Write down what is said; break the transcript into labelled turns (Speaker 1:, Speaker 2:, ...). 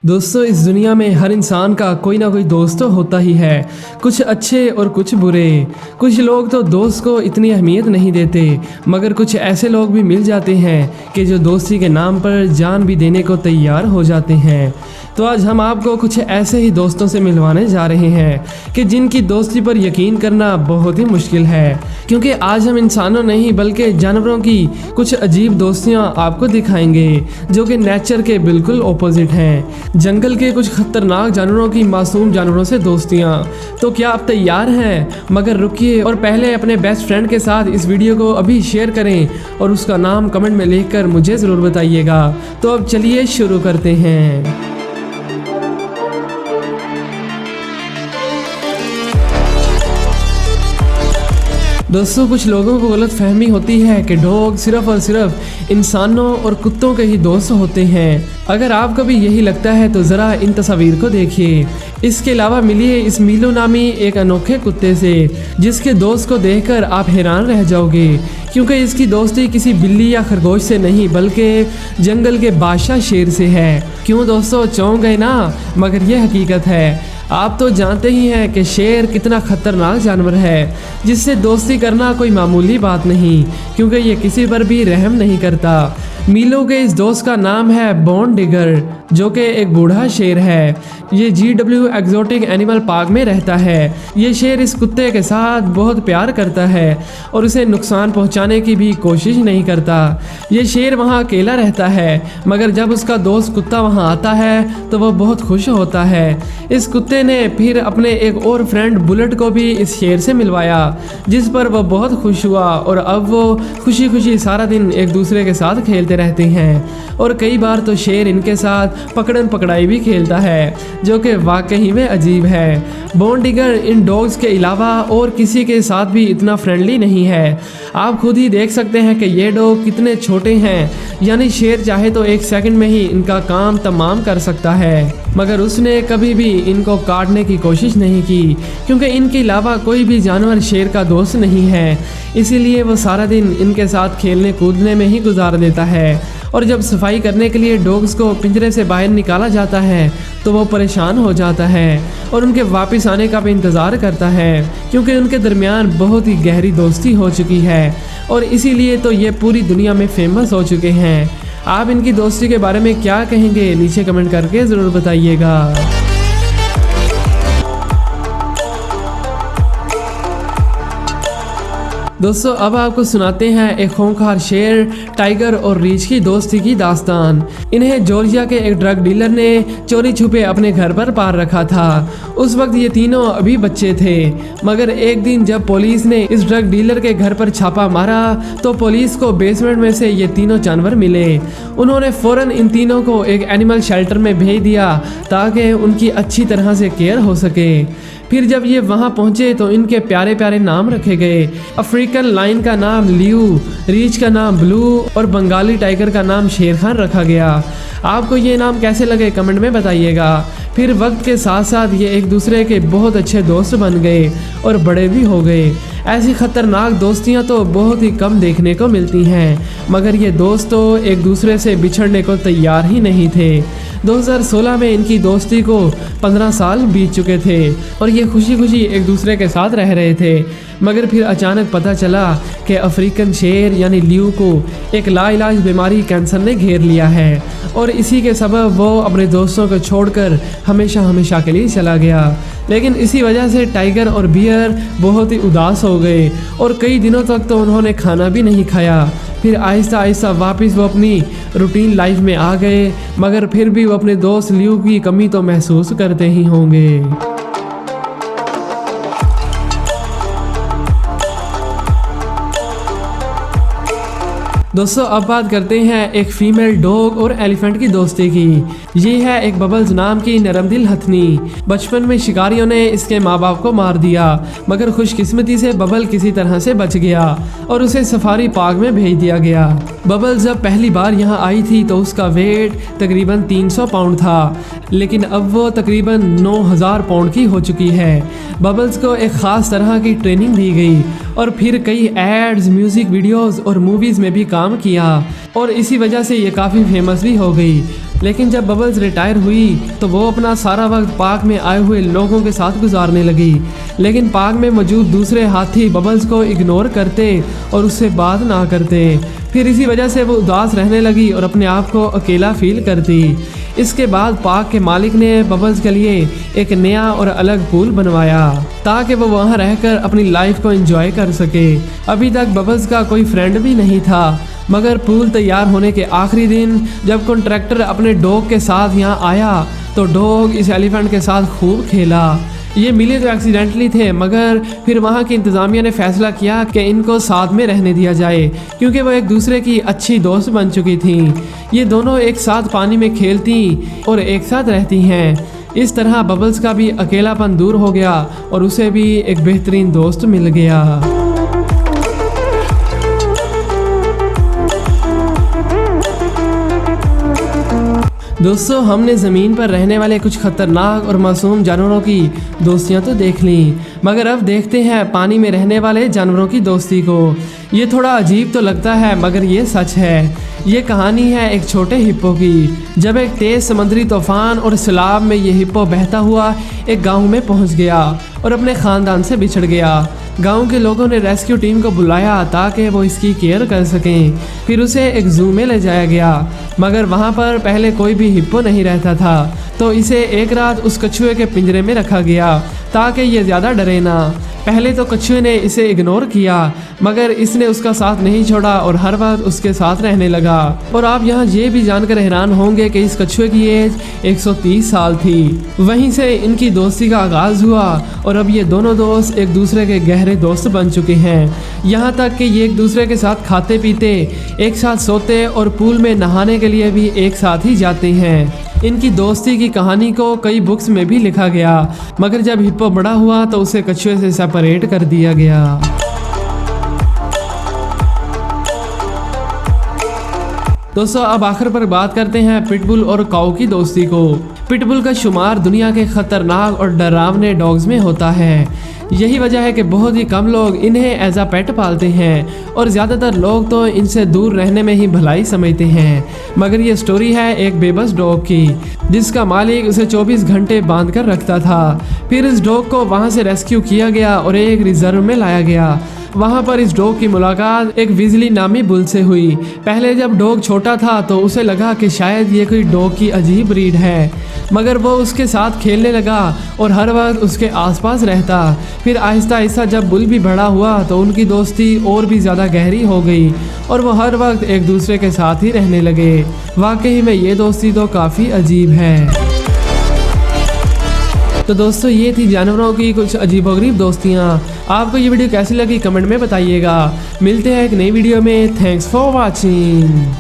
Speaker 1: दोस्तों, इस दुनिया में हर इंसान का कोई ना कोई दोस्त तो होता ही है। कुछ अच्छे और कुछ बुरे। कुछ लोग तो दोस्त को इतनी अहमियत नहीं देते, मगर कुछ ऐसे लोग भी मिल जाते हैं कि जो दोस्ती के नाम पर जान भी देने को तैयार हो जाते हैं। तो आज हम आपको कुछ ऐसे ही दोस्तों से मिलवाने जा रहे हैं कि जिनकी दोस्ती पर यकीन करना बहुत ही मुश्किल है, क्योंकि आज हम इंसानों नहीं बल्कि जानवरों की कुछ अजीब दोस्तियां आपको दिखाएंगे जो कि नेचर के बिल्कुल ऑपोजिट हैं। जंगल के कुछ खतरनाक जानवरों की मासूम जानवरों से दोस्तियां। तो क्या आप तैयार हैं? मगर रुकिए और पहले अपने बेस्ट फ्रेंड के साथ इस वीडियो को अभी शेयर करें और उसका नाम कमेंट में लिखकर मुझे ज़रूर बताइएगा। तो अब चलिए शुरू करते हैं। दोस्तों, कुछ लोगों को गलत फहमी होती है कि डॉग सिर्फ और सिर्फ इंसानों और कुत्तों के ही दोस्त होते हैं। अगर आपको भी यही लगता है तो ज़रा इन तस्वीर को देखिए। इसके अलावा मिलिए इस मीलू नामी एक अनोखे कुत्ते से, जिसके दोस्त को देखकर आप हैरान रह जाओगे, क्योंकि इसकी दोस्ती किसी बिल्ली या खरगोश से नहीं बल्कि जंगल के बादशाह शेर से है। क्यों दोस्तों, चौंक गए ना? मगर यह हकीकत है। आप तो जानते ही हैं कि शेर कितना खतरनाक जानवर है, जिससे दोस्ती करना कोई मामूली बात नहीं, क्योंकि ये किसी पर भी रहम नहीं करता। मीलो के इस दोस्त का नाम है बोन डिगर, जो कि एक बूढ़ा शेर है। ये GW एक्जोटिक एनिमल पार्क में रहता है। ये शेर इस कुत्ते के साथ बहुत प्यार करता है और उसे नुकसान पहुंचाने की भी कोशिश नहीं करता। ये शेर वहां अकेला रहता है, मगर जब उसका दोस्त कुत्ता वहां आता है तो वह बहुत खुश होता है। इस कुत्ते ने फिर अपने एक और फ्रेंड बुलेट को भी इस शेर से मिलवाया, जिस पर वह बहुत खुश हुआ और अब वो खुशी खुशी सारा दिन एक दूसरे के साथ खेलते रहते हैं। और कई बार तो शेर इनके साथ पकड़न पकड़ाई भी खेलता है, जो कि वाकई में अजीब है। बोन डिगर इन डॉग्स के अलावा और किसी के साथ भी इतना फ्रेंडली नहीं है। आप खुद ही देख सकते हैं कि ये डॉग कितने छोटे हैं, यानी शेर चाहे तो एक सेकंड में ही इनका काम तमाम कर सकता है, मगर उसने कभी भी इनको काटने की कोशिश नहीं की, क्योंकि इनके अलावा कोई भी जानवर शेर का दोस्त नहीं है। इसीलिए वो सारा दिन इनके साथ खेलने कूदने में ही गुजार देता है। और जब सफाई करने के लिए डॉग्स को पिंजरे से बाहर निकाला जाता है तो वो परेशान हो जाता है और उनके वापस आने का भी इंतज़ार करता है, क्योंकि उनके दरमियान बहुत ही गहरी दोस्ती हो चुकी है और इसीलिए तो ये पूरी दुनिया में फेमस हो चुके हैं। आप इनकी दोस्ती के बारे में क्या कहेंगे? नीचे कमेंट करके ज़रूर बताइएगा। दोस्तों, अब आपको सुनाते हैं एक खूंखार शेर, टाइगर और रीछ की दोस्ती की दास्तान। इन्हें जॉर्जिया के एक ड्रग डीलर ने चोरी छुपे अपने घर पर पाल रखा था। उस वक्त ये तीनों अभी बच्चे थे, मगर एक दिन जब पुलिस ने इस ड्रग डीलर के घर पर छापा मारा तो पुलिस को बेसमेंट में से ये तीनों जानवर मिले। उन्होंने फ़ौरन इन तीनों को एक एनिमल शेल्टर में भेज दिया ताकि उनकी अच्छी तरह से केयर हो सके। फिर जब ये वहाँ पहुँचे तो इनके प्यारे प्यारे नाम रखे गए। अफ्रीकन लाइन का नाम लियू, रीछ का नाम ब्लू और बंगाली टाइगर का नाम शेर खान रखा गया। आपको ये नाम कैसे लगे कमेंट में बताइएगा। फिर वक्त के साथ साथ ये एक दूसरे के बहुत अच्छे दोस्त बन गए और बड़े भी हो गए। ऐसी खतरनाक दोस्तियां तो बहुत ही कम देखने को मिलती हैं, मगर ये दोस्त तो एक दूसरे से बिछड़ने को तैयार ही नहीं थे। 2016 में इनकी दोस्ती को 15 साल बीत चुके थे और ये खुशी खुशी एक दूसरे के साथ रह रहे थे, मगर फिर अचानक पता चला कि अफ्रीकन शेर यानी लियू को एक लाइलाज बीमारी कैंसर ने घेर लिया है और इसी के सबब वो अपने दोस्तों को छोड़कर हमेशा हमेशा के लिए चला गया। लेकिन इसी वजह से टाइगर और बियर बहुत ही उदास हो गए और कई दिनों तक तो उन्होंने खाना भी नहीं खाया। फिर आहिस्ता आहिस्ता वापस वो अपनी रूटीन लाइफ में आ गए, मगर फिर भी वो अपने दोस्त लियू की कमी तो महसूस करते ही होंगे। दोस्तों, अब बात करते हैं एक फीमेल डॉग और एलिफेंट की दोस्ती की। ये है एक बबल्स नाम की नरम दिल हथनी। बचपन में शिकारियों ने इसके माँ बाप को मार दिया, मगर खुशकिस्मती से बबल किसी तरह से बच गया और उसे सफारी पार्क में भेज दिया गया। बबल जब पहली बार यहाँ आई थी तो उसका वेट तकरीबन 300 पाउंड था, लेकिन अब वो तकरीबन 9000 पाउंड की हो चुकी है। बबल्स को एक ख़ास तरह की ट्रेनिंग दी गई और फिर कई एड्स, म्यूज़िक वीडियोस और मूवीज़ में भी काम किया और इसी वजह से ये काफ़ी फेमस भी हो गई। लेकिन जब बबल्स रिटायर हुई तो वो अपना सारा वक्त पार्क में आए हुए लोगों के साथ गुजारने लगी। लेकिन पार्क में मौजूद दूसरे हाथी बबल्स को इग्नोर करते और उससे बात ना करते। फिर इसी वजह से वो उदास रहने लगी और अपने आप को अकेला फील करती। इसके बाद पार्क के मालिक ने बबल्स के लिए एक नया और अलग पूल बनवाया ताकि वो वहाँ रहकर अपनी लाइफ को एंजॉय कर सके। अभी तक बबल्स का कोई फ्रेंड भी नहीं था, मगर पूल तैयार होने के आखिरी दिन जब कॉन्ट्रैक्टर अपने डॉग के साथ यहाँ आया तो डॉग इस एलिफेंट के साथ खूब खेला। ये मिले तो एक्सीडेंटली थे, मगर फिर वहाँ की इंतज़ामिया ने फैसला किया कि इनको साथ में रहने दिया जाए क्योंकि वो एक दूसरे की अच्छी दोस्त बन चुकी थी। ये दोनों एक साथ पानी में खेलती और एक साथ रहती हैं। इस तरह बबल्स का भी अकेलापन दूर हो गया और उसे भी एक बेहतरीन दोस्त मिल गया। दोस्तों, हमने ज़मीन पर रहने वाले कुछ ख़तरनाक और मासूम जानवरों की दोस्तियां तो देख ली, मगर अब देखते हैं पानी में रहने वाले जानवरों की दोस्ती को। ये थोड़ा अजीब तो लगता है, मगर ये सच है। ये कहानी है एक छोटे हिप्पो की। जब एक तेज़ समुद्री तूफान और सैलाब में ये हिप्पो बहता हुआ एक गाँव में पहुँच गया और अपने ख़ानदान से बिछड़ गया। गांव के लोगों ने रेस्क्यू टीम को बुलाया ताकि वो इसकी केयर कर सकें। फिर उसे एक जू में ले जाया गया, मगर वहाँ पर पहले कोई भी हिप्पो नहीं रहता था, तो इसे एक रात उस कछुए के पिंजरे में रखा गया ताकि ये ज़्यादा डरे ना। पहले तो कछुए ने इसे इग्नोर किया, मगर इसने उसका साथ नहीं छोड़ा और हर वक्त उसके साथ रहने लगा। और आप यहाँ ये भी जानकर हैरान होंगे कि इस कछुए की एज 130 साल थी। वहीं से इनकी दोस्ती का आगाज़ हुआ और अब ये दोनों दोस्त एक दूसरे के गहरे दोस्त बन चुके हैं। यहाँ तक कि ये एक दूसरे के साथ खाते पीते, एक साथ सोते और पूल में नहाने के लिए भी एक साथ ही जाते हैं। इनकी दोस्ती की कहानी को कई बुक्स में भी लिखा गया, मगर जब हिप्पो बड़ा हुआ तो उसे कछुए से सेपरेट कर दिया गया। दोस्तों, अब आखिर पर बात करते हैं पिटबुल और काऊ की दोस्ती को। पिटबुल का शुमार दुनिया के खतरनाक और डरावने डॉग्स में होता है। यही वजह है कि बहुत ही कम लोग इन्हें एज अ पेट पालते हैं और ज़्यादातर लोग तो इनसे दूर रहने में ही भलाई समझते हैं। मगर ये स्टोरी है एक बेबस डॉग की, जिसका मालिक उसे 24 घंटे बांध कर रखता था। फिर इस डॉग को वहाँ से रेस्क्यू किया गया और एक रिजर्व में लाया गया। वहाँ पर इस डॉग की मुलाकात एक विजली नामी बुल से हुई। पहले जब डॉग छोटा था तो उसे लगा कि शायद ये कोई डॉग की अजीब ब्रीड है, मगर वो उसके साथ खेलने लगा और हर वक्त उसके आसपास रहता। फिर आहिस्ता आहिस्ता जब बुल भी बड़ा हुआ तो उनकी दोस्ती और भी ज़्यादा गहरी हो गई और वो हर वक्त एक दूसरे के साथ ही रहने लगे। वाकई में ये दोस्ती तो काफ़ी अजीब है। तो दोस्तों, ये थी जानवरों की कुछ अजीबोगरीब दोस्तियाँ। आपको ये वीडियो कैसी लगी कमेंट में बताइएगा। मिलते हैं एक नई वीडियो में। Thanks for watching.